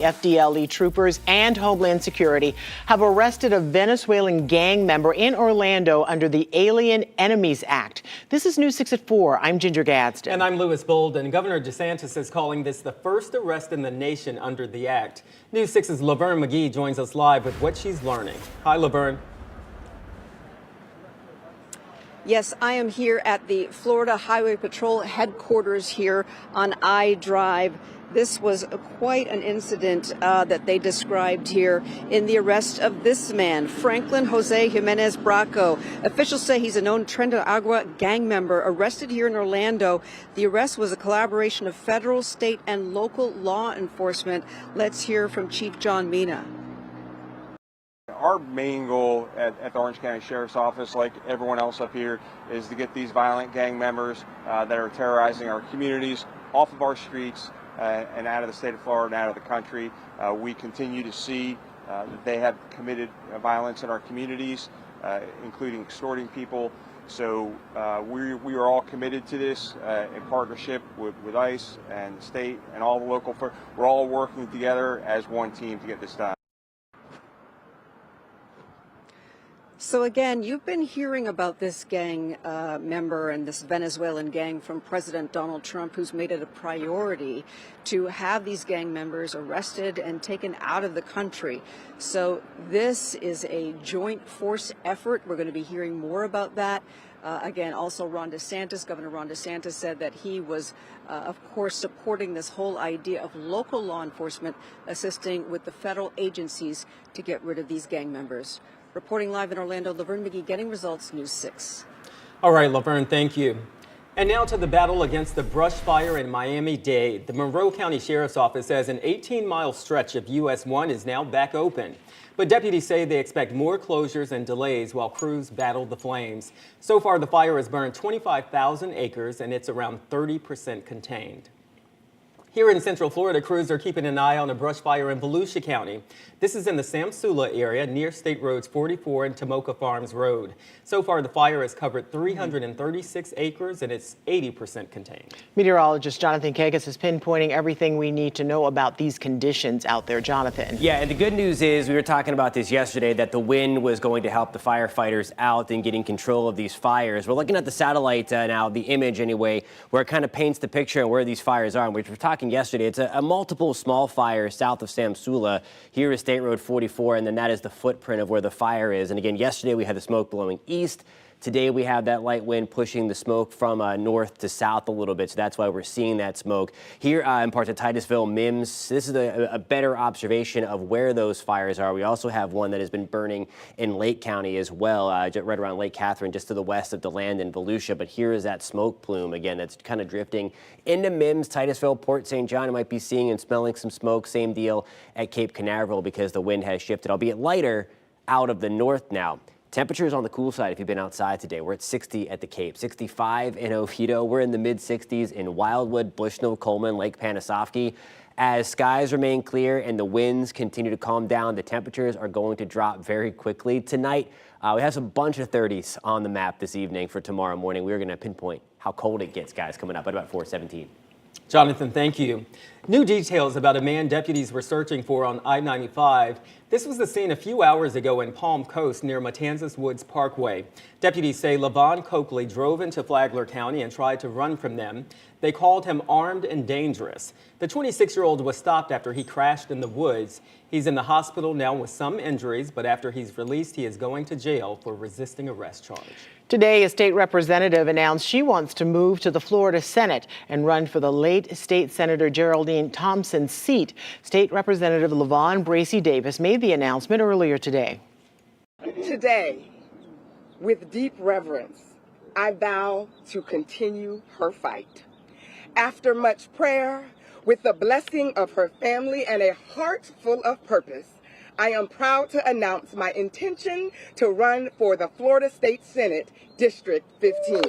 FDLE troopers and Homeland Security have arrested a Venezuelan gang member in Orlando under the Alien Enemies Act. This is News 6 at 4. I'm Ginger Gadsden. And I'm Louis Bolden. Governor DeSantis is calling this the first arrest in the nation under the act. News 6's Laverne McGee joins us live with what she's learning. Hi, Laverne. Yes, I am here at the Florida Highway Patrol headquarters here on I Drive. This was quite an incident that they described here in the arrest of this man, Franklin Jose Jimenez Braco. Officials say he's a known Tren de Agua gang member arrested here in Orlando. The arrest was a collaboration of federal, state, and local law enforcement. Let's hear from Chief John Mina. Our main goal at the Orange County Sheriff's Office, like everyone else up here, is to get these violent gang members that are terrorizing our communities off of our streets and out of the state of Florida and out of the country. We continue to see that they have committed violence in our communities, including extorting people. So we are all committed to this in partnership with ICE and the state and all the local. We're all working together as one team to get this done. So again, you've been hearing about this gang member and this Venezuelan gang from President Donald Trump, who's made it a priority to have these gang members arrested and taken out of the country. So this is a joint force effort. We're going to be hearing more about that. Again, also Governor Ron DeSantis said that he was, of course, supporting this whole idea of local law enforcement assisting with the federal agencies to get rid of these gang members. Reporting live in Orlando, Laverne McGee, Getting Results, News 6. All right, Laverne, thank you. And now to the battle against the brush fire in Miami-Dade. The Monroe County Sheriff's Office says an 18-mile stretch of US 1 is now back open. But deputies say they expect more closures and delays while crews battle the flames. So far, the fire has burned 25,000 acres, and it's around 30% contained. Here in Central Florida, crews are keeping an eye on a brush fire in Volusia County. This is in the Samsula area near State Roads 44 and Tomoka Farms Road. So far, the fire has covered 336 acres and it's 80% contained. Meteorologist Jonathan Kagas is pinpointing everything we need to know about these conditions out there. Jonathan. Yeah, and the good news is, we were talking about this yesterday, that the wind was going to help the firefighters out in getting control of these fires. We're looking at the satellite now, the image anyway, where it kind of paints the picture of where these fires are, which we're talking yesterday. It's a multiple small fires south of Samsula. Here is State Road 44, and then that is the footprint of where the fire is. And again, yesterday we had the smoke blowing east. Today we have that light wind pushing the smoke from north to south a little bit, so that's why we're seeing that smoke. Here in parts of Titusville, Mims, this is a better observation of where those fires are. We also have one that has been burning in Lake County as well, right around Lake Catherine, just to the west of DeLand and Volusia. But here is that smoke plume, again, that's kind of drifting into Mims, Titusville, Port St. John. You might be seeing and smelling some smoke. Same deal at Cape Canaveral because the wind has shifted, albeit lighter, out of the north now. Temperatures on the cool side if you've been outside today. We're at 60 at the Cape, 65 in Oviedo. We're in the mid-60s in Wildwood, Bushnell, Coleman, Lake Panasoffkee. As skies remain clear and the winds continue to calm down, the temperatures are going to drop very quickly. Tonight, we have a bunch of 30s on the map this evening for tomorrow morning. We're going to pinpoint how cold it gets, guys, coming up at about 4:17. Jonathan, thank you. New details about a man deputies were searching for on I-95. This was the scene a few hours ago in Palm Coast near Matanzas Woods Parkway. Deputies say Levon Coakley drove into Flagler County and tried to run from them. They called him armed and dangerous. The 26-year-old was stopped after he crashed in the woods. He's in the hospital now with some injuries, but after he's released, he is going to jail for resisting arrest charge. Today, a state representative announced she wants to move to the Florida Senate and run for the late State Senator Geraldine Thompson's seat. State Representative LaVon Bracey Davis made the announcement earlier today. Today, with deep reverence, I vow to continue her fight. After much prayer, with the blessing of her family and a heart full of purpose, I am proud to announce my intention to run for the Florida State Senate, District 15.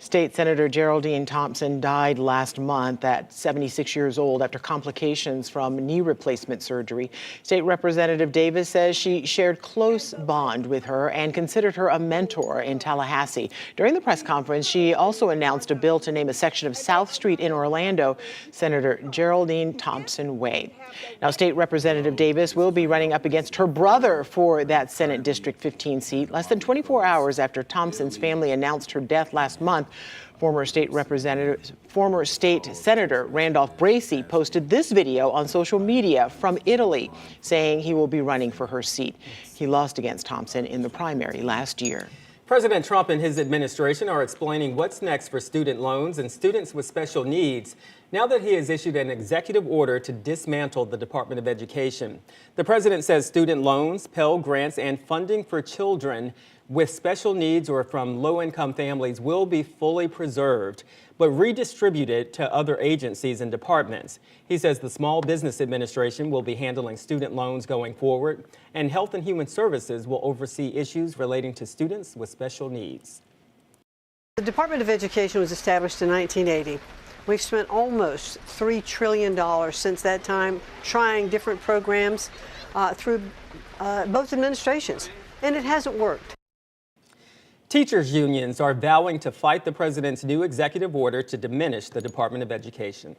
State Senator Geraldine Thompson died last month at 76 years old after complications from knee replacement surgery. State Representative Davis says she shared close bond with her and considered her a mentor in Tallahassee. During the press conference, she also announced a bill to name a section of South Street in Orlando Senator Geraldine Thompson Way. Now, State Representative Davis will be running up against her brother for that Senate District 15 seat less than 24 hours after Thompson's family announced her death last month. Former state Senator Randolph Bracey posted this video on social media from Italy, saying he will be running for her seat. He lost against Thompson in the primary last year. President Trump and his administration are explaining what's next for student loans and students with special needs now that he has issued an executive order to dismantle the Department of Education. The president says student loans, Pell Grants, and funding for children with special needs or from low-income families will be fully preserved, but redistributed to other agencies and departments. He says the Small Business Administration will be handling student loans going forward, and Health and Human Services will oversee issues relating to students with special needs. The Department of Education was established in 1980. We've spent almost $3 trillion since that time trying different programs through both administrations, and it hasn't worked. Teachers' unions are vowing to fight the president's new executive order to diminish the Department of Education.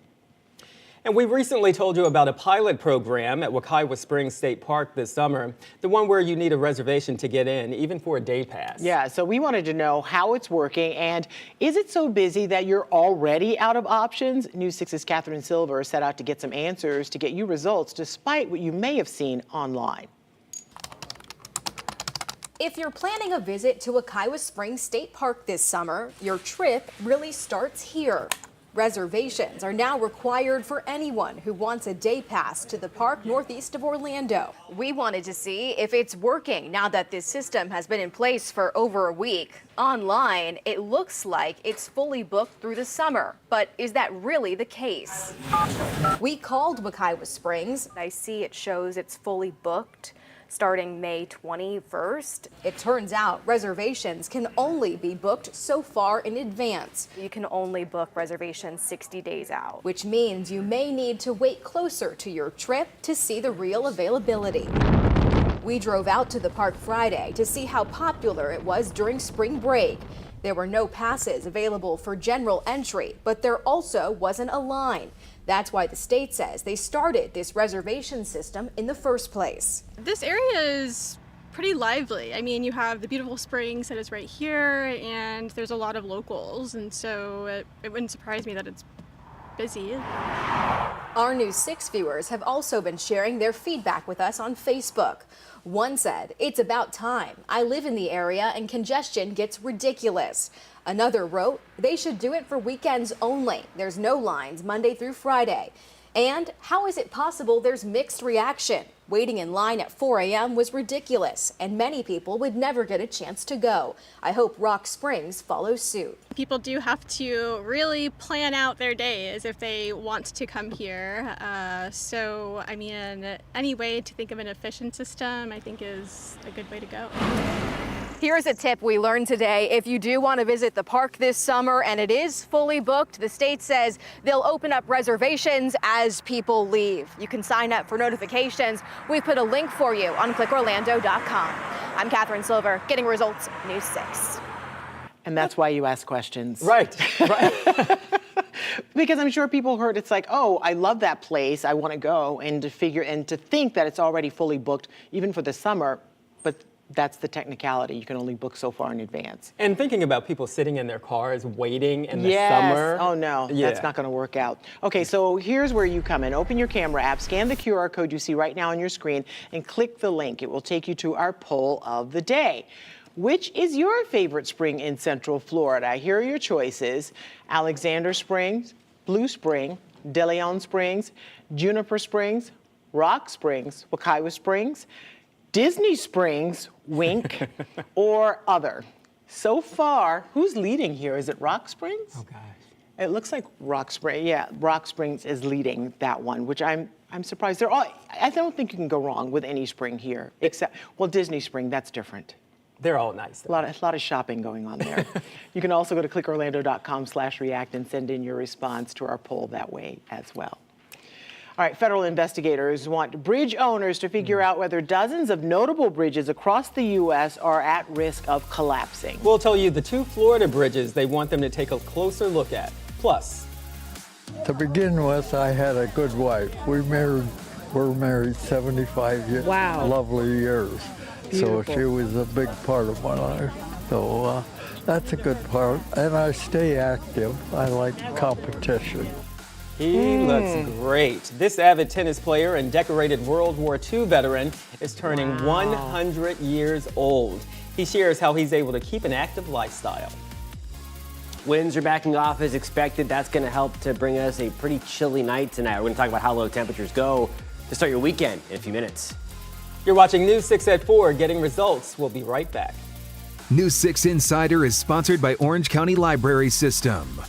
And we recently told you about a pilot program at Wekiwa Springs State Park this summer, the one where you need a reservation to get in, even for a day pass. Yeah, so we wanted to know how it's working, and is it so busy that you're already out of options? News 6's Catherine Silver set out to get some answers to get you results despite what you may have seen online. If you're planning a visit to Wekiwa Springs State Park this summer, your trip really starts here. Reservations are now required for anyone who wants a day pass to the park northeast of Orlando. We wanted to see if it's working now that this system has been in place for over a week. Online, it looks like it's fully booked through the summer, but is that really the case? We called Wekiwa Springs. I see it shows it's fully booked starting May 21st. It turns out reservations can only be booked so far in advance. You can only book reservations 60 days out, which means you may need to wait closer to your trip to see the real availability. We drove out to the park Friday to see how popular it was during spring break. There were no passes available for general entry, but there also wasn't a line. That's why the state says they started this reservation system in the first place. This area is pretty lively. I mean, you have the beautiful springs that is right here, and there's a lot of locals, and so it wouldn't surprise me that it's busy. Our News 6 viewers have also been sharing their feedback with us on Facebook. One said, "It's about time. I live in the area and congestion gets ridiculous." Another wrote, "They should do it for weekends only. There's no lines Monday through Friday." And how is it possible there's mixed reaction? Waiting in line at 4 a.m. was ridiculous, and many people would never get a chance to go. I hope Rock Springs follows suit. People do have to really plan out their days if they want to come here. So, I mean, any way to think of an efficient system, I think, is a good way to go. Here's a tip we learned today. If you do want to visit the park this summer and it is fully booked, the state says they'll open up reservations as people leave. You can sign up for notifications. We've put a link for you on clickorlando.com. I'm Catherine Silver, getting results, News 6. And that's why you ask questions. Right, right. Because I'm sure people heard it's like, oh, I love that place, I want to go, and to think that it's already fully booked, even for the summer, but that's the technicality. You can only book so far in advance. And thinking about people sitting in their cars waiting in the Yes. summer. Oh, no, that's not going to work out. Okay, so here's where you come in. Open your camera app, scan the QR code you see right now on your screen, and click the link. It will take you to our poll of the day. Which is your favorite spring in Central Florida? Here are your choices: Alexander Springs, Blue Spring, De Leon Springs, Juniper Springs, Rock Springs, Wekiwa Springs, Disney Springs, wink, or other. So far, who's leading here? Is it Rock Springs? Oh, gosh. It looks like Rock Springs. Yeah, Rock Springs is leading that one, which I'm surprised. They're all. I don't think you can go wrong with any spring here, except, well, Disney Spring, that's different. They're all nice. A lot of shopping going on there. You can also go to clickorlando.com/react and send in your response to our poll that way as well. All right, federal investigators want bridge owners to figure out whether dozens of notable bridges across the U.S. are at risk of collapsing. We'll tell you the 2 Florida bridges they want them to take a closer look at. Plus, to begin with, I had a good wife. We're married 75 years. Wow. Lovely years. Beautiful. So she was a big part of my life. So that's a good part. And I stay active. I like competition. he looks great. This avid tennis player and decorated World War II veteran is turning 100 years old. He shares how he's able to keep an active lifestyle. Winds are backing off as expected. That's going to help to bring us a pretty chilly night tonight. We're going to talk about how low temperatures go to start your weekend in a few minutes. You're watching News 6 at 4, Getting Results. We'll be right back. News 6 Insider is sponsored by Orange County Library System.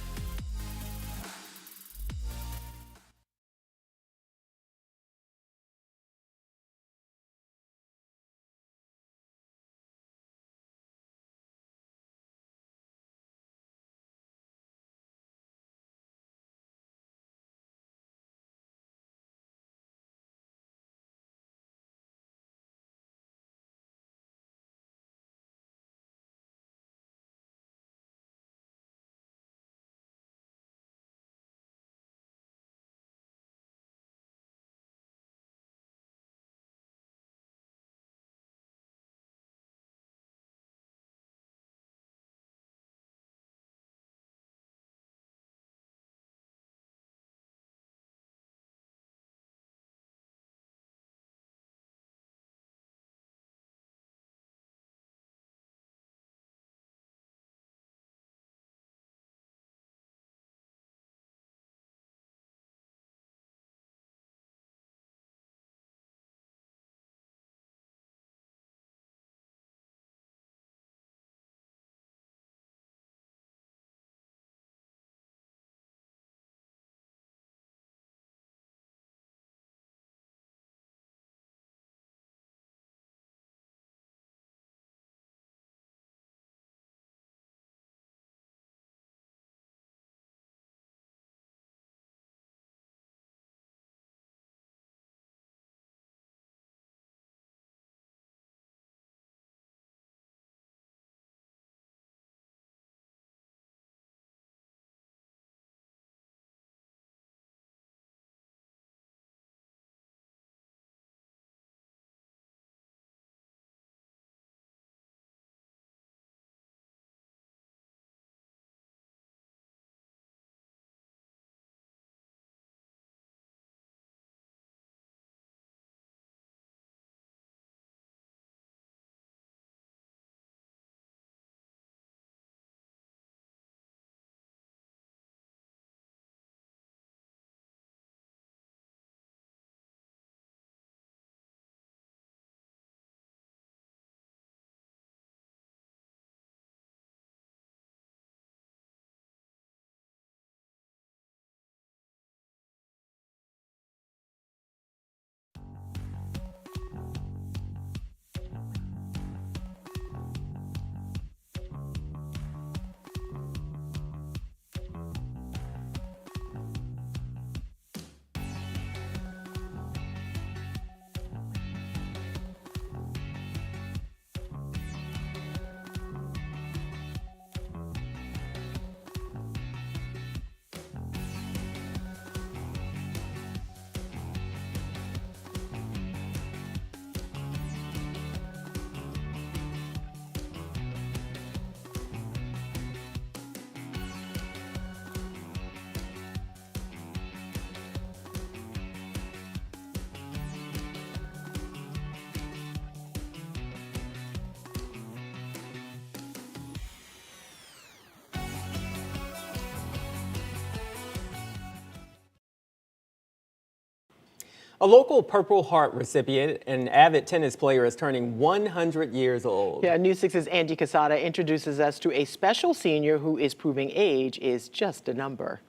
A local Purple Heart recipient and avid tennis player is turning 100 years old. Yeah, News 6's Andy Casada introduces us to a special senior who is proving age is just a number.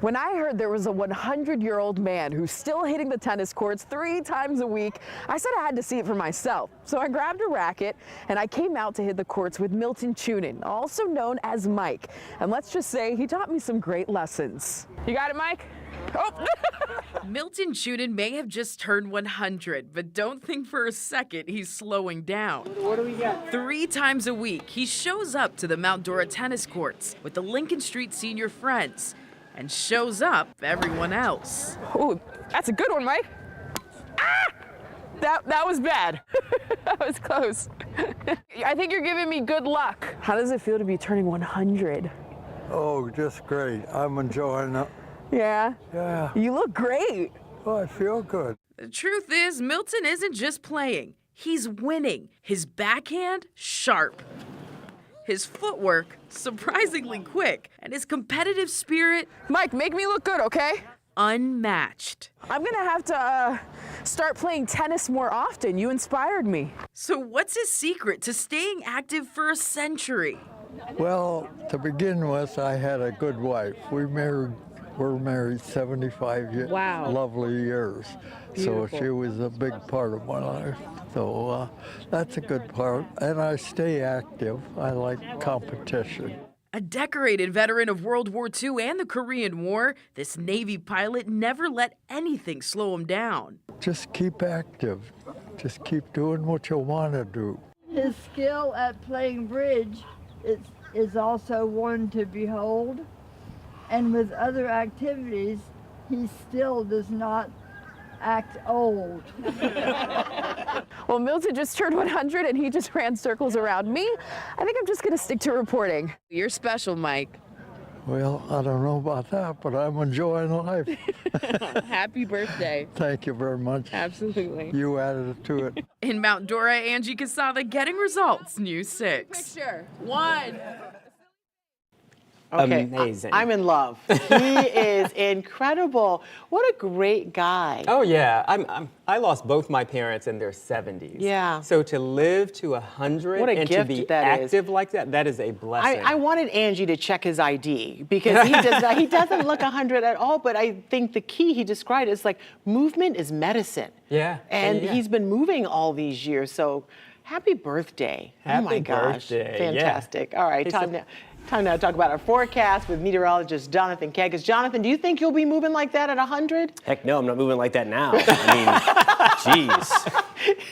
When I heard there was a 100-year-old man who's still hitting the tennis courts 3 times a week, I said I had to see it for myself. So I grabbed a racket and I came out to hit the courts with Milton Chunin, also known as Mike. And let's just say he taught me some great lessons. You got it, Mike? Oh. Milton Chunin may have just turned 100, but don't think for a second he's slowing down. What do we got? 3 times a week, he shows up to the Mount Dora tennis courts with the Lincoln Street Senior Friends and shows up everyone else. Ooh, that's a good one, Mike. Ah! That was bad. That was close. I think you're giving me good luck. How does it feel to be turning 100? Oh, just great. I'm enjoying it. Yeah? Yeah. You look great. Oh, I feel good. The truth is, Milton isn't just playing. He's winning. His backhand, sharp. His footwork, surprisingly quick. And his competitive spirit, Mike, make me look good, okay? unmatched. I'm gonna have to start playing tennis more often. You inspired me. So what's his secret to staying active for a century? Well, to begin with, I had a good wife. We're married 75 years. Wow. Lovely years. Beautiful. So she was a big part of my life. So that's a good part. And I stay active. I like competition. A decorated veteran of World War II and the Korean War, this Navy pilot never let anything slow him down. Just keep active. Just keep doing what you want to do. His skill at playing bridge is also one to behold. And with other activities, he still does not act old. Well, Milton just turned 100 and he just ran circles around me. I think I'm just going to stick to reporting. You're special, Mike. Well, I don't know about that, but I'm enjoying life. Happy birthday. Thank you very much. Absolutely. You added to it. In Mount Dora, Angie Casada getting results, News 6. Picture. 1. Okay, Amazing. I'm in love. He is incredible. What a great guy. Oh yeah, I lost both my parents in their 70s. Yeah. So to live to 100 What a and gift to be that is. active like that is a blessing. I wanted Angie to check his ID because he doesn't look 100 at all, but I think the key he described is like movement is medicine. Yeah. And Yeah. he's been moving all these years, so happy birthday. Happy oh my gosh. birthday, Fantastic. All right, Hey, time now to talk about our forecast with meteorologist Jonathan Kegas. Jonathan, do you think you'll be moving like that at 100? Heck no, I'm not moving like that now. I mean, geez.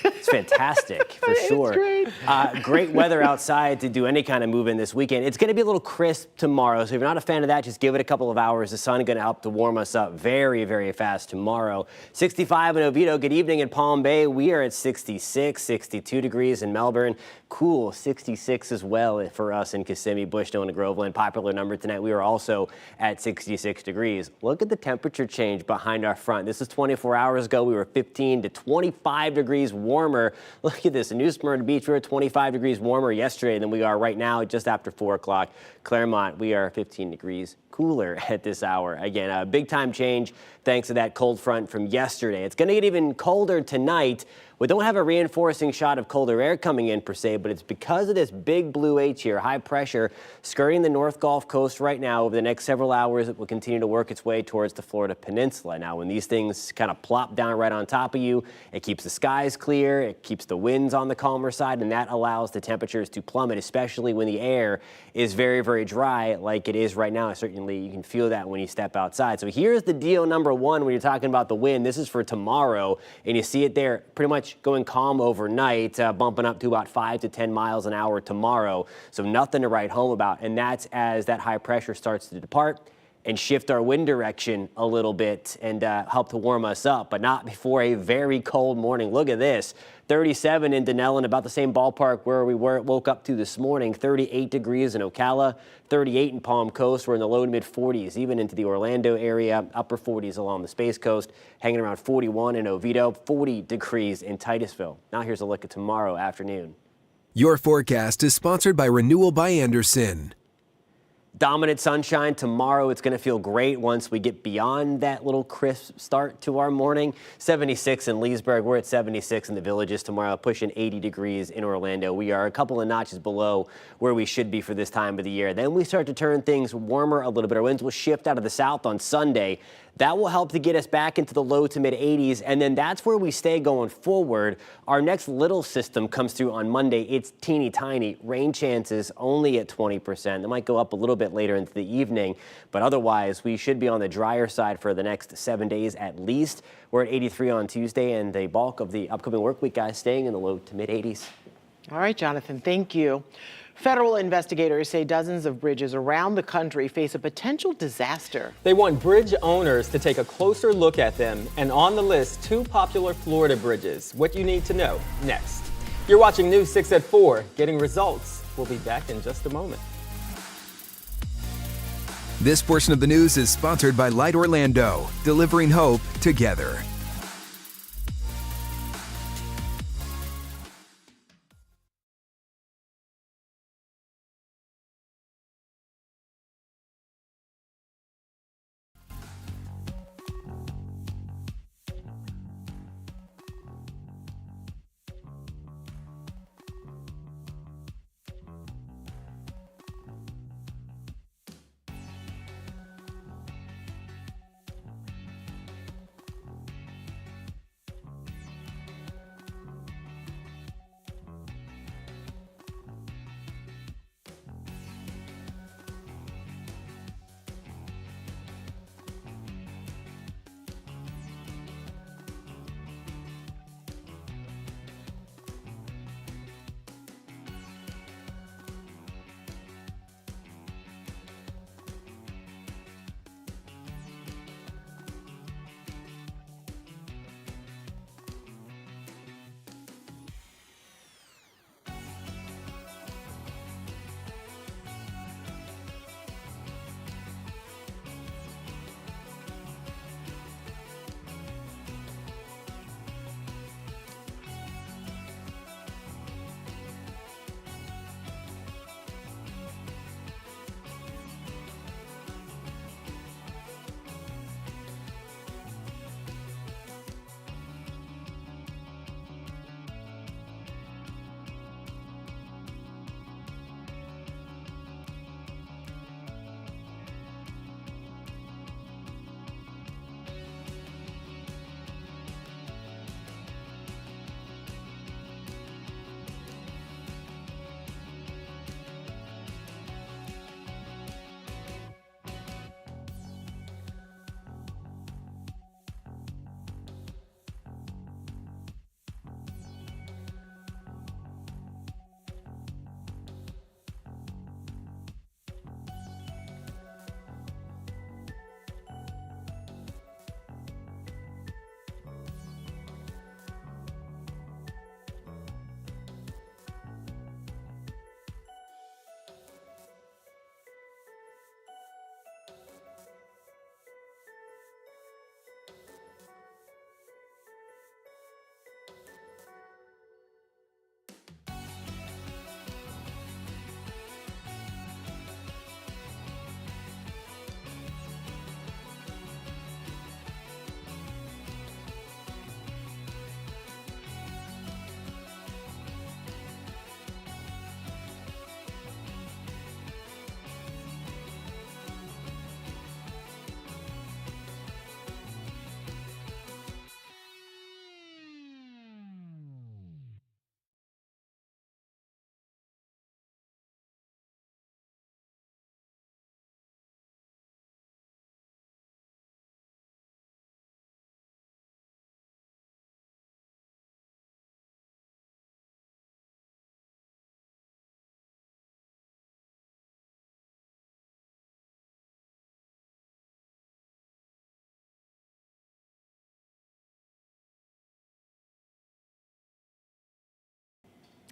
It's fantastic, for sure. It's great. Great weather outside to do any kind of moving this weekend. It's going to be a little crisp tomorrow, so if you're not a fan of that, just give it a couple of hours. The sun is going to help to warm us up very, very fast tomorrow. 65 in Oviedo. Good evening in Palm Bay. We are at 66, 62 degrees in Melbourne. Cool, 66 as well for us in Kissimmee, Bushnell, and Groveland. Popular number tonight. We are also at 66 degrees. Look at the temperature change behind our front. This is 24 hours ago. We were 15 to 25 degrees warmer. Look at this. In New Smyrna Beach, we were 25 degrees warmer yesterday than we are right now, just after 4 o'clock. Claremont, we are 15 degrees cooler at this hour. Again, a big time change thanks to that cold front from yesterday. It's going to get even colder tonight. We don't have a reinforcing shot of colder air coming in per se, but it's because of this big blue H here, high pressure skirting the North Gulf Coast right now. Over the next several hours, it will continue to work its way towards the Florida Peninsula. Now, when these things kind of plop down right on top of you, it keeps the skies clear, it keeps the winds on the calmer side, and that allows the temperatures to plummet, especially when the air is very, very dry like it is right now. Certainly, you can feel that when you step outside. So here's the deal number one when you're talking about the wind. This is for tomorrow, and you see it there pretty much going calm overnight, bumping up to about 5 to 10 miles an hour tomorrow. So nothing to write home about. And that's as that high pressure starts to depart and shift our wind direction a little bit and help to warm us up, but not before a very cold morning. Look at this. 37 in Denellen, about the same ballpark where we woke up to this morning. 38 degrees in Ocala, 38 in Palm Coast. We're in the low to mid 40s, even into the Orlando area, upper 40s along the Space Coast, hanging around 41 in Oviedo, 40 degrees in Titusville. Now here's a look at tomorrow afternoon. Your forecast is sponsored by Renewal by Anderson. Dominant sunshine. Tomorrow it's going to feel great once we get beyond that little crisp start to our morning. 76 in Leesburg. We're at 76 in the Villages tomorrow, pushing 80 degrees in Orlando. We are a couple of notches below where we should be for this time of the year. Then we start to turn things warmer a little bit. Our winds will shift out of the south on Sunday. That will help to get us back into the low to mid 80s, and then that's where we stay going forward. Our next little system comes through on Monday. It's teeny tiny. Rain chances only at 20%. It might go up a little bit later into the evening, but otherwise we should be on the drier side for the next 7 days at least. We're at 83 on Tuesday, and the bulk of the upcoming work week, guys, staying in the low to mid 80s. All right, Jonathan, thank you. Federal investigators say dozens of bridges around the country face a potential disaster. They want bridge owners to take a closer look at them, and on the list, 2 popular Florida bridges. What you need to know next. You're watching News 6 at 4, getting results. We'll be back in just a moment. This portion of the news is sponsored by Light Orlando, delivering hope together.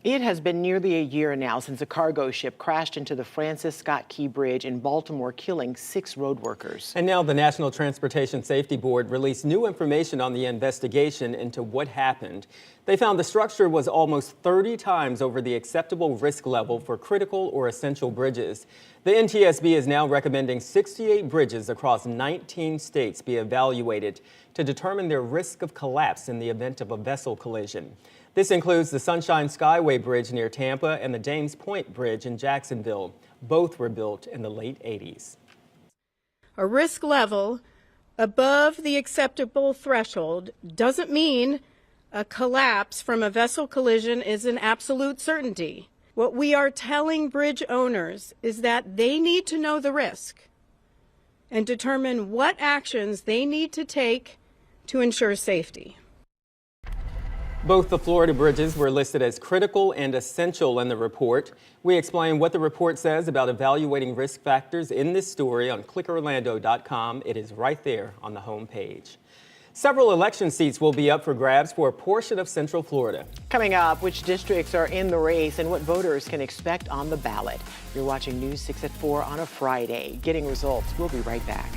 It has been nearly a year now since a cargo ship crashed into the Francis Scott Key Bridge in Baltimore, killing 6 road workers. And now the National Transportation Safety Board released new information on the investigation into what happened. They found the structure was almost 30 times over the acceptable risk level for critical or essential bridges. The NTSB is now recommending 68 bridges across 19 states be evaluated to determine their risk of collapse in the event of a vessel collision. This includes the Sunshine Skyway Bridge near Tampa and the James Point Bridge in Jacksonville. Both were built in the late 80s. A risk level above the acceptable threshold doesn't mean a collapse from a vessel collision is an absolute certainty. What we are telling bridge owners is that they need to know the risk and determine what actions they need to take to ensure safety. Both the Florida bridges were listed as critical and essential in the report. We explain what the report says about evaluating risk factors in this story on clickorlando.com. It is right there on the home page. Several election seats will be up for grabs for a portion of Central Florida. Coming up, which districts are in the race and what voters can expect on the ballot. You're watching News 6 at 4 on a Friday. Getting results. We'll be right back.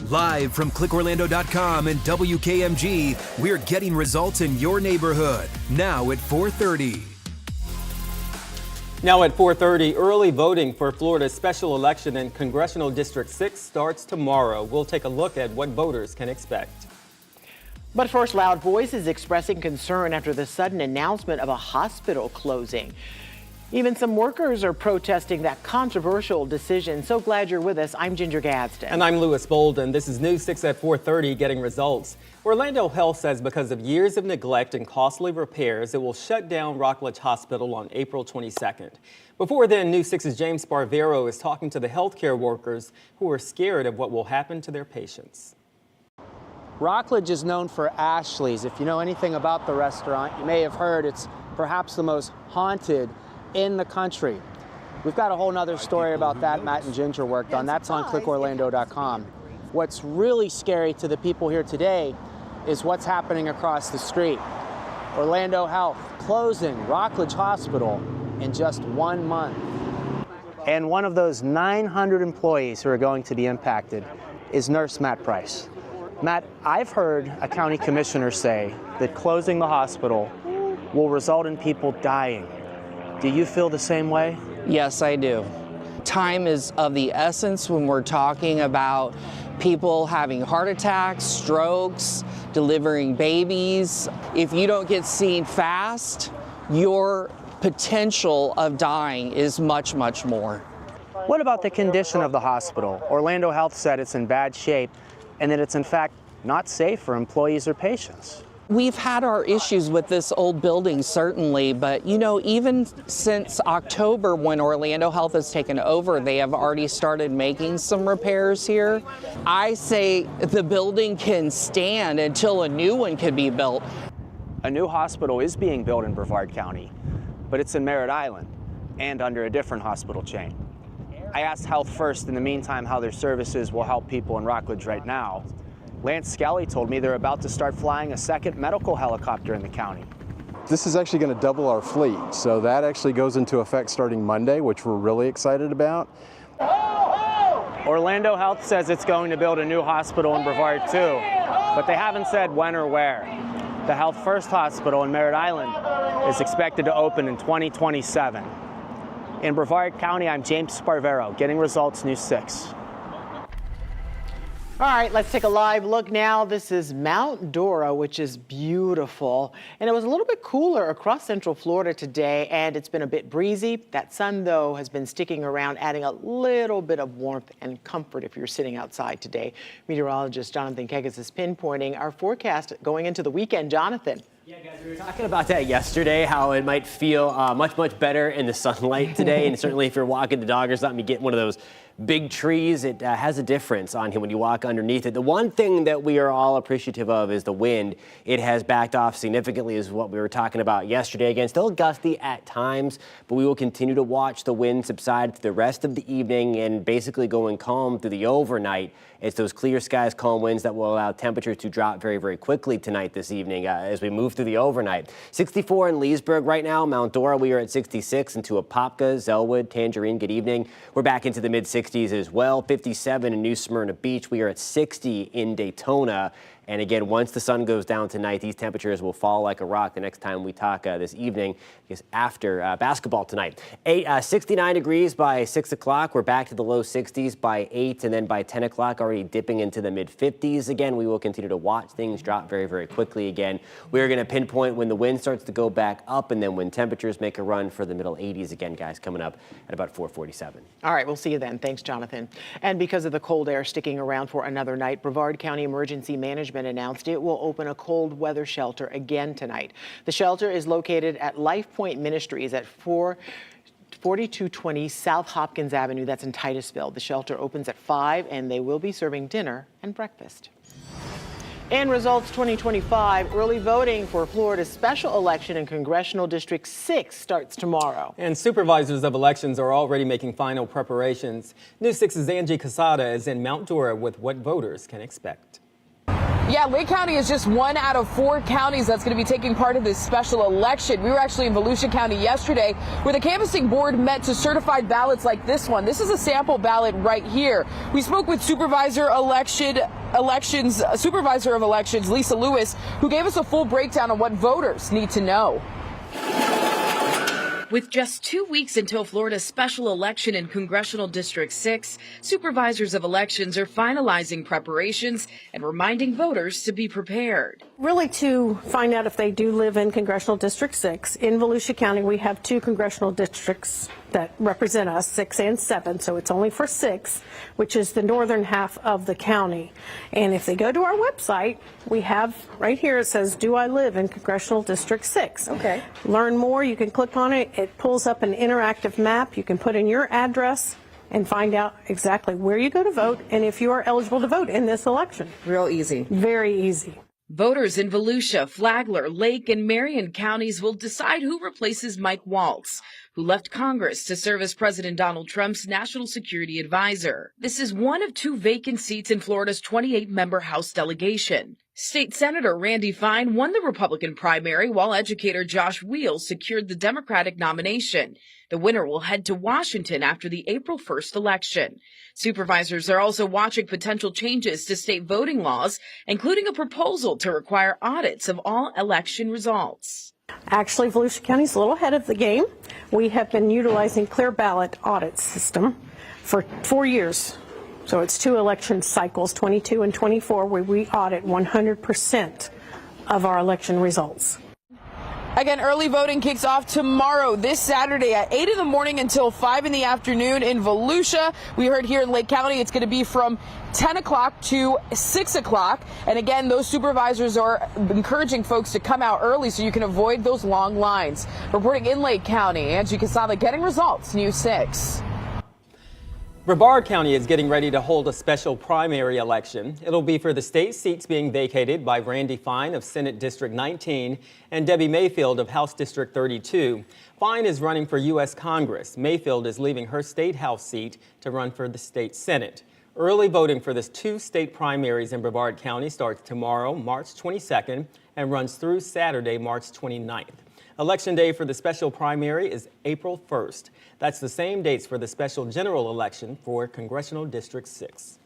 Live from clickorlando.com and WKMG, we're getting results in your neighborhood. Now at 4:30. Now at 4:30, early voting for Florida's special election in Congressional District 6 starts tomorrow. We'll take a look at what voters can expect. But first, loud voices expressing concern after the sudden announcement of a hospital closing. Even some workers are protesting that controversial decision. So glad you're with us. I'm Ginger Gadsden. And I'm Lewis Bolden. This is News 6 at 4:30, getting results. Orlando Health says because of years of neglect and costly repairs, it will shut down Rockledge Hospital on April 22nd. Before then, News 6's James Sparvero is talking to the healthcare workers who are scared of what will happen to their patients. Rockledge is known for Ashley's. If you know anything about the restaurant, you may have heard it's perhaps the most haunted in the country. We've got a whole nother story about that Matt and Ginger worked on. That's on clickorlando.com. What's really scary to the people here today is what's happening across the street. Orlando Health closing Rockledge Hospital in just 1 month. And one of those 900 employees who are going to be impacted is Nurse Matt Price. Matt, I've heard a county commissioner say that closing the hospital will result in people dying. Do you feel the same way? Yes, I do. Time is of the essence when we're talking about people having heart attacks, strokes, delivering babies. If you don't get seen fast, your potential of dying is much, much more. What about the condition of the hospital? Orlando Health said it's in bad shape and that it's in fact not safe for employees or patients. We've had our issues with this old building, certainly, but you know, even since October when Orlando Health has taken over, they have already started making some repairs here. I say the building can stand until a new one can be built. A new hospital is being built in Brevard County, but it's in Merritt Island and under a different hospital chain. I asked Health First in the meantime how their services will help people in Rockledge right now. Lance Skelly told me they're about to start flying a second medical helicopter in the county. This is actually going to double our fleet, so that actually goes into effect starting Monday, which we're really excited about. Orlando Health says it's going to build a new hospital in Brevard too, but they haven't said when or where. The Health First Hospital in Merritt Island is expected to open in 2027. In Brevard County, I'm James Sparvero, getting results, News 6. All right, let's take a live look now. This is Mount Dora, which is beautiful. And it was a little bit cooler across Central Florida today, and it's been a bit breezy. That sun, though, has been sticking around, adding a little bit of warmth and comfort if you're sitting outside today. Meteorologist Jonathan Kegas is pinpointing our forecast going into the weekend. Jonathan. Yeah, guys, we were talking about that yesterday, how it might feel much better in the sunlight today. And certainly if you're walking the dog or something, you get one of those big trees. It has a difference on him when you walk underneath it. The one thing that we are all appreciative of is the wind. It has backed off significantly, is what we were talking about yesterday. Again, still gusty at times, but we will continue to watch the wind subside through the rest of the evening and basically going calm through the overnight. It's those clear skies, calm winds that will allow temperatures to drop very quickly tonight, this evening, as we move through the overnight. 64 in Leesburg right now. Mount Dora, we are at 66. And to Apopka, Zellwood, Tangerine, good evening. We're back into the mid-60s as well. 57 in New Smyrna Beach. We are at 60 in Daytona. And again, once the sun goes down tonight, these temperatures will fall like a rock the next time we talk this evening, because after basketball tonight. 69 degrees by 6 o'clock. We're back to the low 60s by 8, and then by 10 o'clock already dipping into the mid-50s again. We will continue to watch things drop very quickly again. We're going to pinpoint when the wind starts to go back up, and then when temperatures make a run for the middle 80s again, guys, coming up at about 4:47. All right, we'll see you then. Thanks, Jonathan. And because of the cold air sticking around for another night, Brevard County Emergency Management announced it will open a cold weather shelter again tonight. The shelter is located at Life Point Ministries at 4220 South Hopkins Avenue. That's in Titusville. The shelter opens at 5, and they will be serving dinner and breakfast. And results 2025, early voting for Florida's special election in Congressional District 6 starts tomorrow. And supervisors of elections are already making final preparations. News 6's Angie Casada is in Mount Dora with what voters can expect. Yeah, Lake County is just 1 out of 4 counties that's going to be taking part in this special election. We were actually in Volusia County yesterday where the canvassing board met to certify ballots like this one. This is a sample ballot right here. We spoke with Supervisor of Elections Lisa Lewis, who gave us a full breakdown on what voters need to know. With just 2 weeks until Florida's special election in Congressional District 6, supervisors of elections are finalizing preparations and reminding voters to be prepared. Really to find out if they do live in Congressional District 6. In Volusia County, we have 2 congressional districts that represent us, 6 and 7, so it's only for 6, which is the northern half of the county. And if they go to our website, we have right here, it says, do I live in Congressional District 6? Okay. Learn more, you can click on it. It pulls up an interactive map. You can put in your address and find out exactly where you go to vote and if you are eligible to vote in this election. Real easy. Very easy. Voters in Volusia, Flagler, Lake, and Marion counties will decide who replaces Mike Waltz, who left Congress to serve as President Donald Trump's national security advisor. This is one of 2 vacant seats in Florida's 28-member House delegation. State Senator Randy Fine won the Republican primary, while educator Josh Wheels secured the Democratic nomination. The winner will head to Washington after the April 1st election. Supervisors are also watching potential changes to state voting laws, including a proposal to require audits of all election results. Actually, Volusia County is a little ahead of the game. We have been utilizing clear ballot audit system for 4 years. So it's 2 election cycles, 22 and 24, where we audit 100% of our election results. Again, early voting kicks off tomorrow, this Saturday at 8 in the morning until 5 in the afternoon in Volusia. We heard here in Lake County it's going to be from 10 o'clock to 6 o'clock. And again, those supervisors are encouraging folks to come out early so you can avoid those long lines. Reporting in Lake County, Angie Casada, Getting Results, News 6. Brevard County is getting ready to hold a special primary election. It'll be for the state seats being vacated by Randy Fine of Senate District 19 and Debbie Mayfield of House District 32. Fine is running for U.S. Congress. Mayfield is leaving her state House seat to run for the state Senate. Early voting for the 2 state primaries in Brevard County starts tomorrow, March 22nd, and runs through Saturday, March 29th. Election day for the special primary is April 1st. That's the same dates for the special general election for Congressional District 6.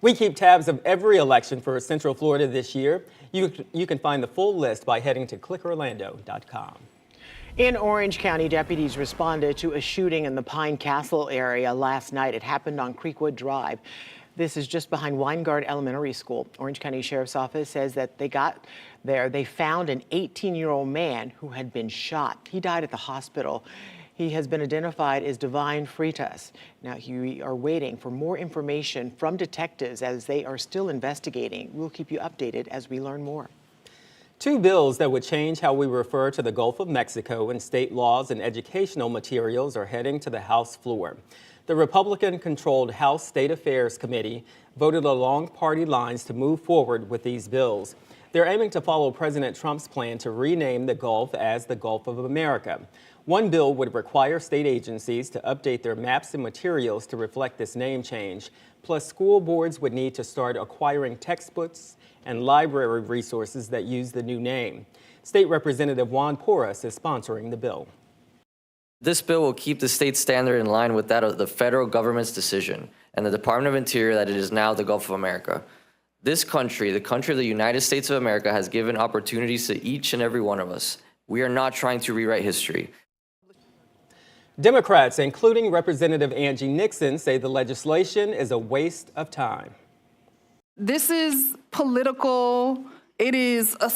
We keep tabs of every election for Central Florida this year. You can find the full list by heading to clickorlando.com. In Orange County, deputies responded to a shooting in the Pine Castle area last night. It happened on Creekwood Drive. This is just behind Weingard Elementary School. Orange County Sheriff's Office says that they got there. They found an 18-year-old man who had been shot. He died at the hospital. He has been identified as Divine Freitas. Now, we are waiting for more information from detectives as they are still investigating. We'll keep you updated as we learn more. 2 bills that would change how we refer to the Gulf of Mexico in state laws and educational materials are heading to the House floor. The Republican-controlled House State Affairs Committee voted along party lines to move forward with these bills. They're aiming to follow President Trump's plan to rename the Gulf as the Gulf of America. One bill would require state agencies to update their maps and materials to reflect this name change. Plus, school boards would need to start acquiring textbooks and library resources that use the new name. State Representative Juan Porras is sponsoring the bill. This bill will keep the state standard in line with that of the federal government's decision and the Department of Interior that it is now the Gulf of America. This country, the country of the United States of America, has given opportunities to each and every one of us. We are not trying to rewrite history. Democrats, including Representative Angie Nixon, say the legislation is a waste of time. This is political. It's a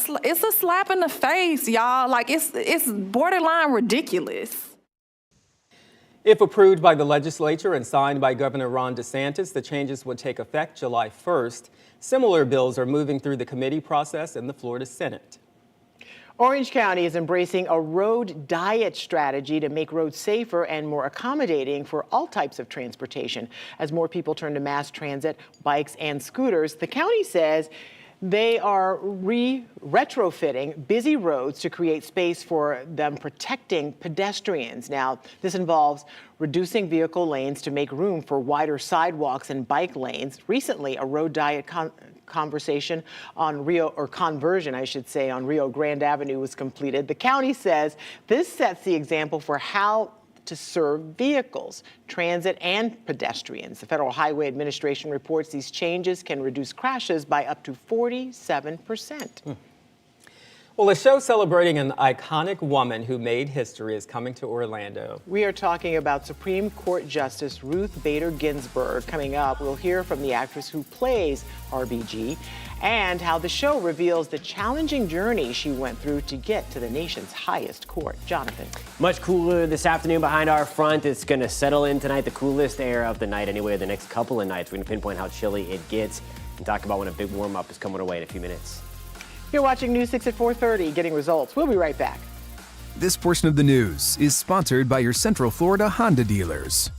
slap in the face, y'all. Like it's borderline ridiculous. If approved by the legislature and signed by Governor Ron DeSantis, the changes would take effect July 1st. Similar bills are moving through the committee process in the Florida Senate. Orange County is embracing a road diet strategy to make roads safer and more accommodating for all types of transportation. As more people turn to mass transit, bikes, and scooters, the county says they are retrofitting busy roads to create space for them, protecting pedestrians. Now, this involves reducing vehicle lanes to make room for wider sidewalks and bike lanes. Recently, a road diet conversion on Rio Grande Avenue was completed. The county says this sets the example for how to serve vehicles, transit, and pedestrians. The Federal Highway Administration reports these changes can reduce crashes by up to 47%. Well, a show celebrating an iconic woman who made history is coming to Orlando. We are talking about Supreme Court Justice Ruth Bader Ginsburg. Coming up, we'll hear from the actress who plays RBG and how the show reveals the challenging journey she went through to get to the nation's highest court. Jonathan. Much cooler this afternoon behind our front. It's going to settle in tonight, the coolest air of the night anyway, the next couple of nights. We're going to pinpoint how chilly it gets and talk about when a big warm-up is coming our way in a few minutes. You're watching News 6 at 4:30, Getting Results. We'll be right back. This portion of the news is sponsored by your Central Florida Honda dealers.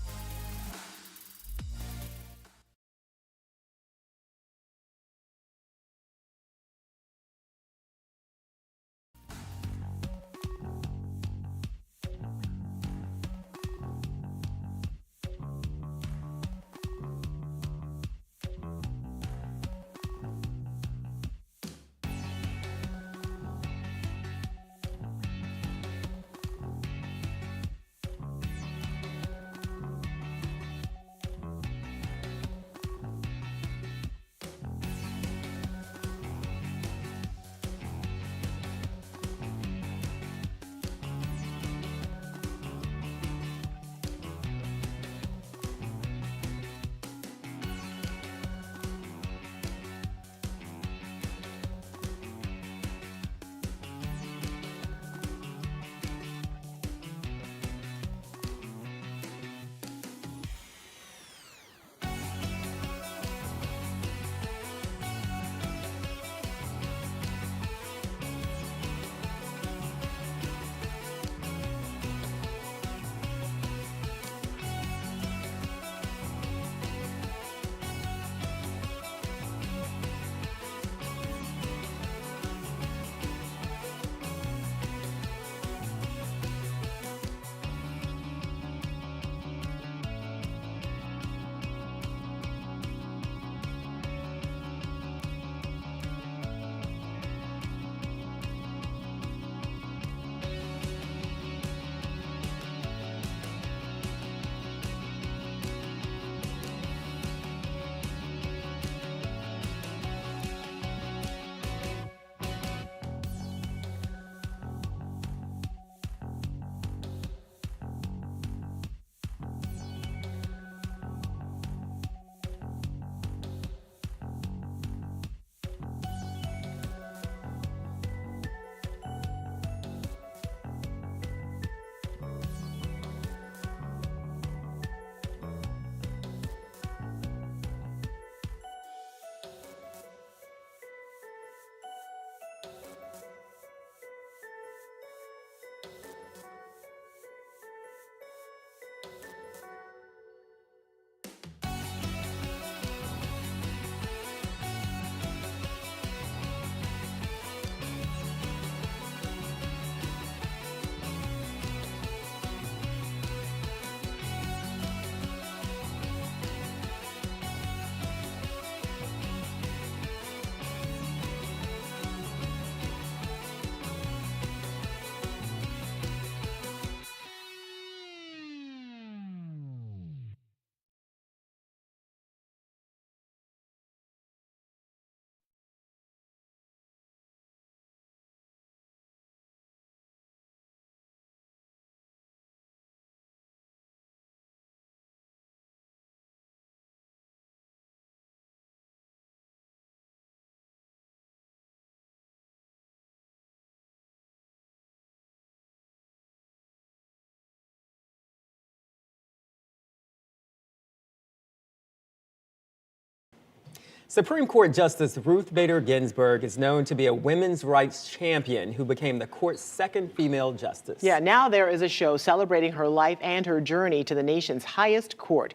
Supreme Court Justice Ruth Bader Ginsburg is known to be a women's rights champion who became the court's second female justice. Yeah, now there is a show celebrating her life and her journey to the nation's highest court.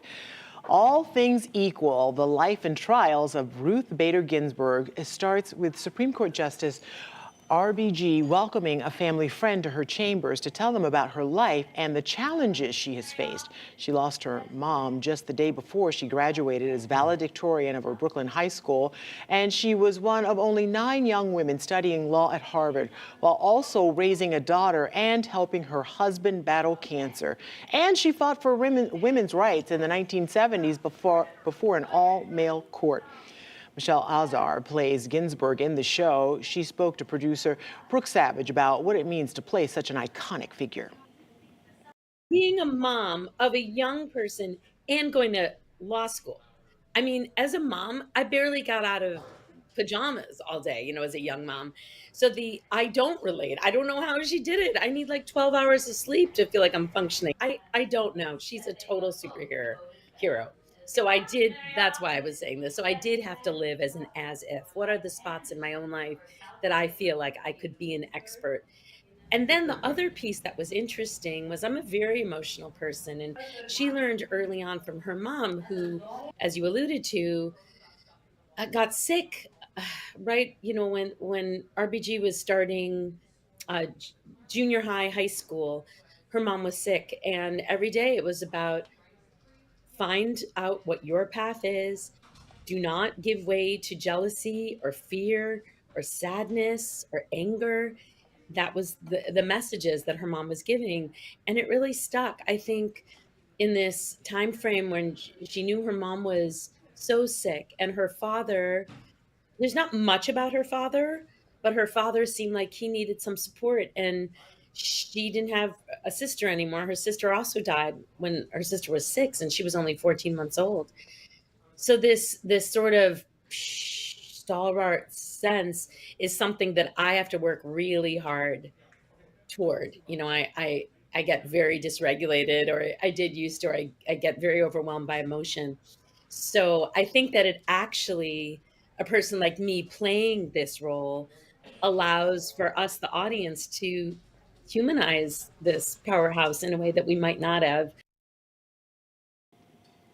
All Things Equal, the life and trials of Ruth Bader Ginsburg starts with Supreme Court Justice RBG welcoming a family friend to her chambers to tell them about her life and the challenges she has faced. She lost her mom just the day before she graduated as valedictorian of her Brooklyn high school, and she was one of only 9 young women studying law at Harvard, while also raising a daughter and helping her husband battle cancer. And she fought for women's rights in the 1970s before an all-male court. Michelle Azar plays Ginsburg in the show. She spoke to producer Brooke Savage about what it means to play such an iconic figure. Being a mom of a young person and going to law school. I mean, as a mom, I barely got out of pajamas all day, you know, as a young mom. So I don't relate. I don't know how she did it. I need like 12 hours of sleep to feel like I'm functioning. I don't know. She's a total superhero. So that's why I was saying this. So I did have to live as an as if. What are the spots in my own life that I feel like I could be an expert? And then the other piece that was interesting was I'm a very emotional person. And she learned early on from her mom, who, as you alluded to, got sick, right? You know, when RBG was starting junior high school, her mom was sick. And every day it was about, find out what your path is. Do not give way to jealousy or fear or sadness or anger. That was the messages that her mom was giving. And it really stuck. I think in this time frame when she knew her mom was so sick and her father, there's not much about her father, but her father seemed like he needed some support. And she didn't have a sister anymore. Her sister also died when her sister was 6 and she was only 14 months old. So this sort of stalwart sense is something that I have to work really hard toward. You know, I get very dysregulated, or I did used to, or I get very overwhelmed by emotion. So I think that it actually, a person like me playing this role allows for us, the audience, to humanize this powerhouse in a way that we might not have.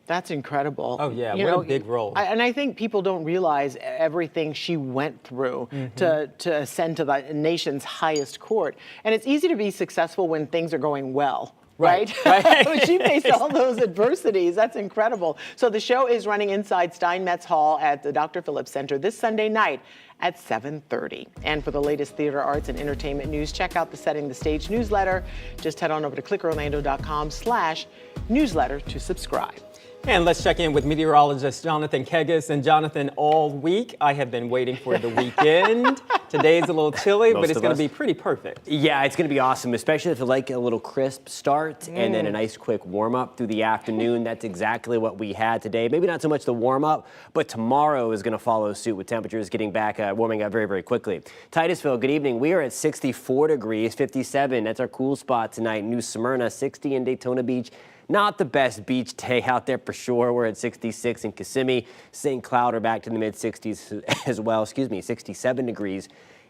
That's incredible. Oh, yeah, You what know, a big role. And I think people don't realize everything she went through to ascend to the nation's highest court. And it's easy to be successful when things are going well. Right? But she faced all those adversities. That's incredible. So the show is running inside Steinmetz Hall at the Dr. Phillips Center this Sunday night at 7:30. And for the latest theater, arts, and entertainment news, check out the Setting the Stage newsletter. Just head on over to clickorlando.com/newsletter to subscribe. And let's check in with meteorologist Jonathan Kegas. And Jonathan, all week I have been waiting for the weekend. Today's a little chilly, but it's going to be pretty perfect. Yeah, it's going to be awesome, especially if you like a little crisp start and then a nice quick warm up through the afternoon. That's exactly what we had today. Maybe not so much the warm up, but tomorrow is going to follow suit with temperatures getting back, warming up very, very quickly. Titusville, good evening. We are at 64 degrees, 57. That's our cool spot tonight. New Smyrna, 60 in Daytona Beach. Not the best beach day out there for sure. We're at 66 in Kissimmee. St. Cloud are back to the mid-60s as well. 67 degrees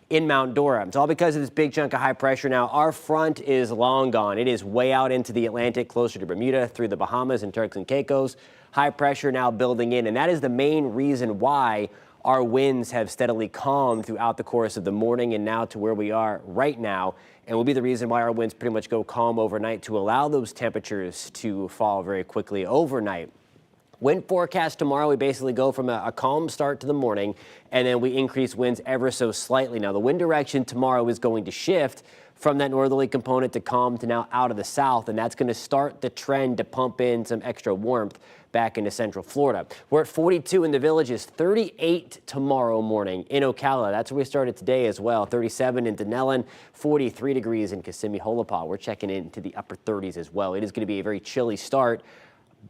in Mount Dora. It's all because of this big chunk of high pressure now. Our front is long gone. It is way out into the Atlantic, closer to Bermuda, through the Bahamas and Turks and Caicos. High pressure now building in, and that is the main reason why our winds have steadily calmed throughout the course of the morning and now to where we are right now, and will be the reason why our winds pretty much go calm overnight to allow those temperatures to fall very quickly overnight. Wind forecast tomorrow, we basically go from a calm start to the morning, and then we increase winds ever so slightly. Now, the wind direction tomorrow is going to shift from that northerly component to calm to now out of the south, and that's going to start the trend to pump in some extra warmth back into central Florida. We're at 42 in the Villages, 38 tomorrow morning in Ocala. That's where we started today as well. 37 in Denellen, 43 degrees in Kissimmee, Holopaw. We're checking into the upper 30s as well. It is going to be a very chilly start,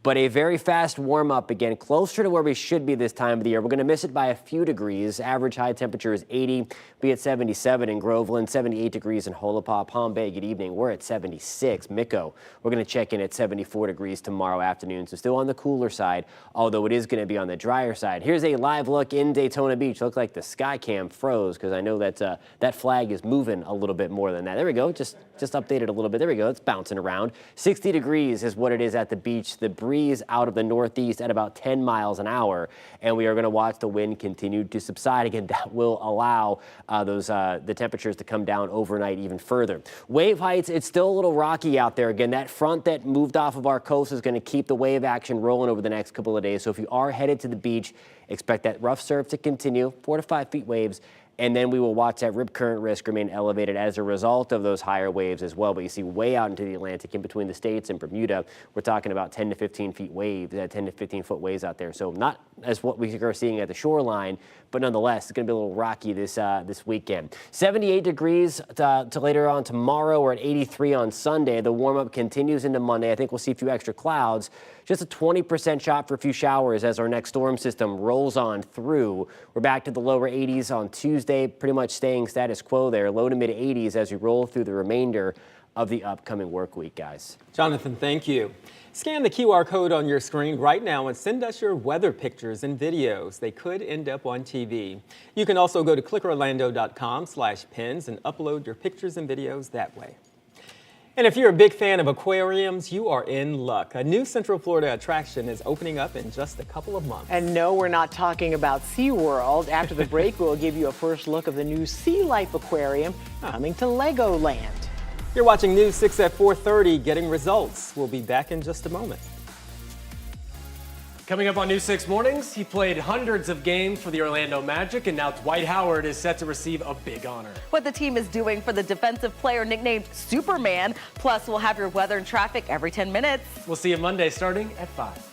but a very fast warm up again, closer to where we should be this time of the year. We're going to miss it by a few degrees. Average high temperature is 80, be at 77 in Groveland, 78 degrees in Holopaw. Palm Bay, good evening. We're at 76. Mico, we're going to check in at 74 degrees tomorrow afternoon. So still on the cooler side, although it is going to be on the drier side. Here's a live look in Daytona Beach. Looks like the sky cam froze because I know that that flag is moving a little bit more than that. There we go. Just just updated a little bit. There we go. It's bouncing around. 60 degrees is what it is at the beach. The breeze out of the northeast at about 10 miles an hour. And we are going to watch the wind continue to subside. Again, that will allow the temperatures to come down overnight even further. Wave heights, it's still a little rocky out there. Again, that front that moved off of our coast is going to keep the wave action rolling over the next couple of days. So if you are headed to the beach, expect that rough surf to continue, 4 to 5 feet waves. And then we will watch that rip current risk remain elevated as a result of those higher waves as well. But you see way out into the Atlantic in between the states and Bermuda, we're talking about 10 to 15 feet waves, 10 to 15 foot waves out there. So not as what we are seeing at the shoreline, but nonetheless, it's going to be a little rocky this weekend. 78 degrees to later on tomorrow. We're at 83 on Sunday. The warm up continues into Monday. I think we'll see a few extra clouds. Just a 20% shot for a few showers as our next storm system rolls on through. We're back to the lower 80s on Tuesday, pretty much staying status quo there, low to mid 80s as we roll through the remainder of the upcoming work week, guys. Jonathan, thank you. Scan the QR code on your screen right now and send us your weather pictures and videos. They could end up on TV. You can also go to clickorlando.com/pins and upload your pictures and videos that way. And if you're a big fan of aquariums, you are in luck. A new Central Florida attraction is opening up in just a couple of months. And no, we're not talking about SeaWorld. After the break, we'll give you a first look of the new Sea Life Aquarium coming to Legoland. You're watching News 6 at 4:30, Getting Results. We'll be back in just a moment. Coming up on News 6 Mornings, he played hundreds of games for the Orlando Magic, and now Dwight Howard is set to receive a big honor. What the team is doing for the defensive player nicknamed Superman. Plus, we'll have your weather and traffic every 10 minutes. We'll see you Monday starting at 5.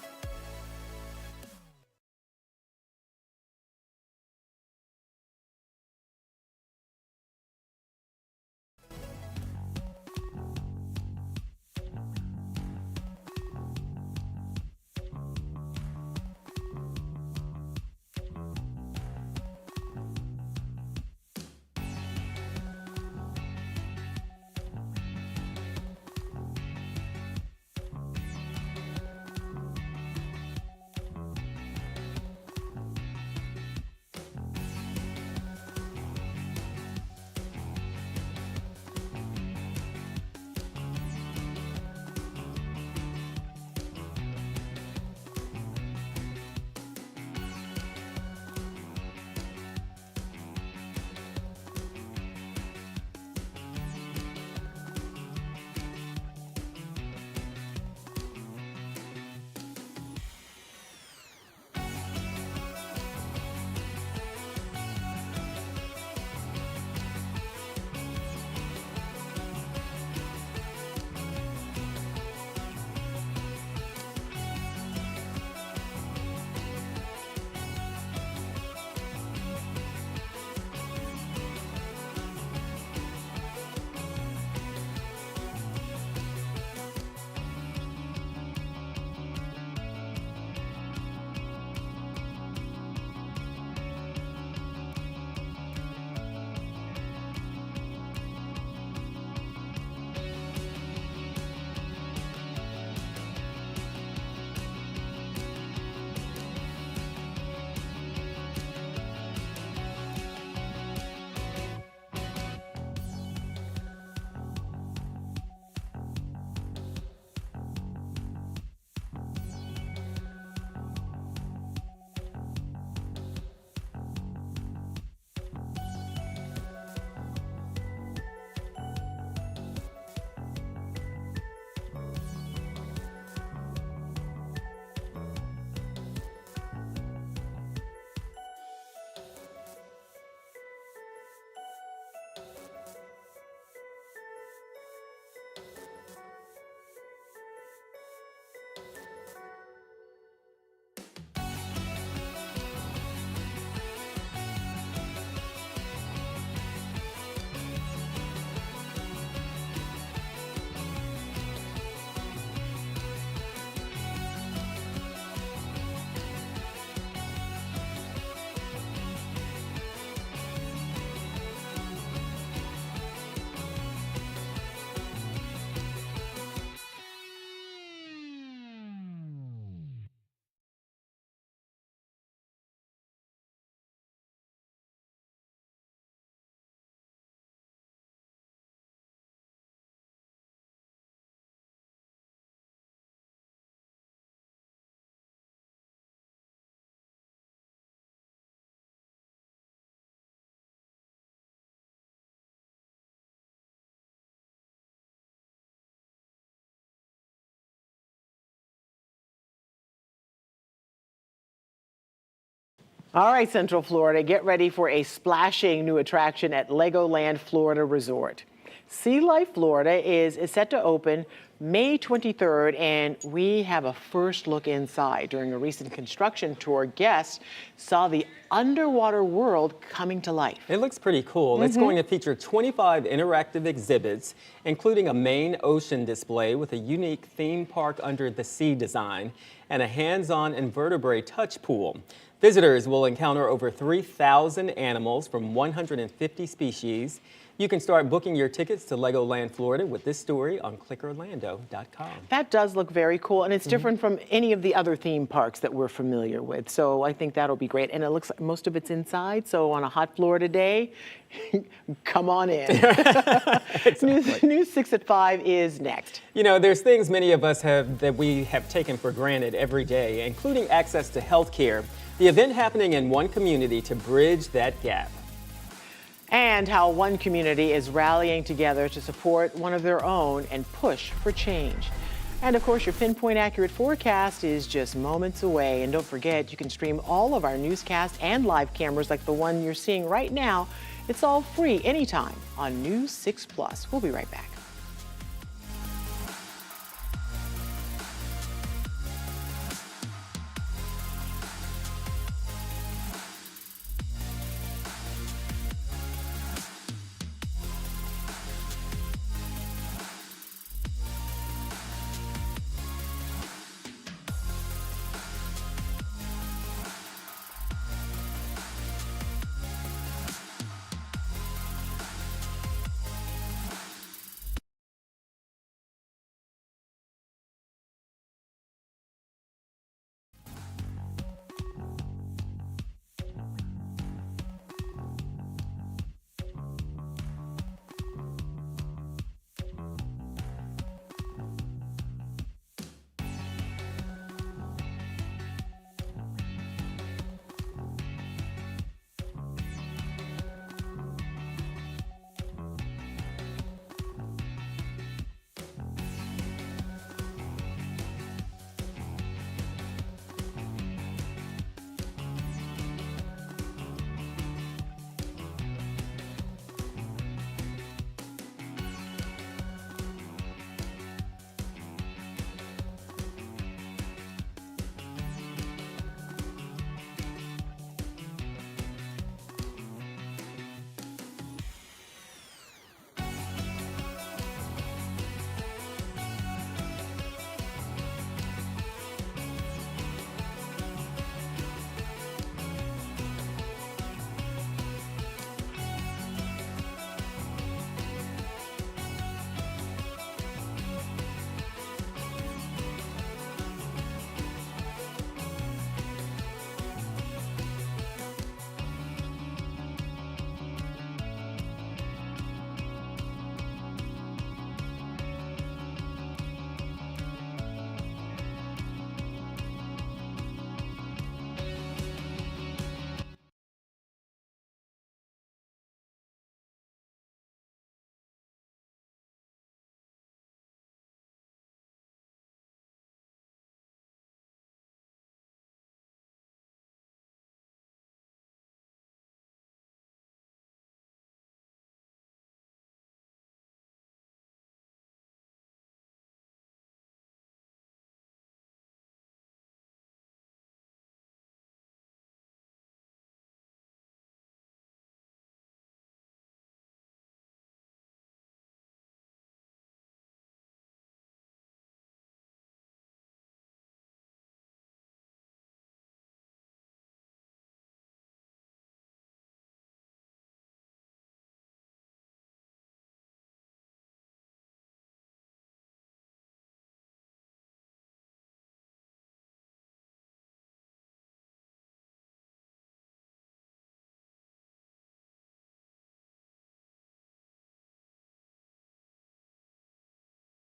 All right, Central Florida, get ready for a splashing new attraction at Legoland Florida Resort. Sea Life Florida is set to open May 23rd, and we have a first look inside. During a recent construction tour, guests saw the underwater world coming to life. It looks pretty cool. It's going to feature 25 interactive exhibits, including a main ocean display with a unique theme park under the sea design and a hands-on invertebrate touch pool. Visitors will encounter over 3,000 animals from 150 species. You can start booking your tickets to Legoland Florida with this story on clickorlando.com. That does look very cool, and it's different from any of the other theme parks that we're familiar with. So I think that'll be great. And it looks like most of it's inside, so on a hot Florida day, come on in. News 6 at 5 is next. You know, there's things many of us that we have taken for granted every day, including access to health care. The event happening in one community to bridge that gap. And how one community is rallying together to support one of their own and push for change. And of course, your pinpoint accurate forecast is just moments away. And don't forget, you can stream all of our newscasts and live cameras like the one you're seeing right now. It's all free anytime on News 6 Plus. We'll be right back.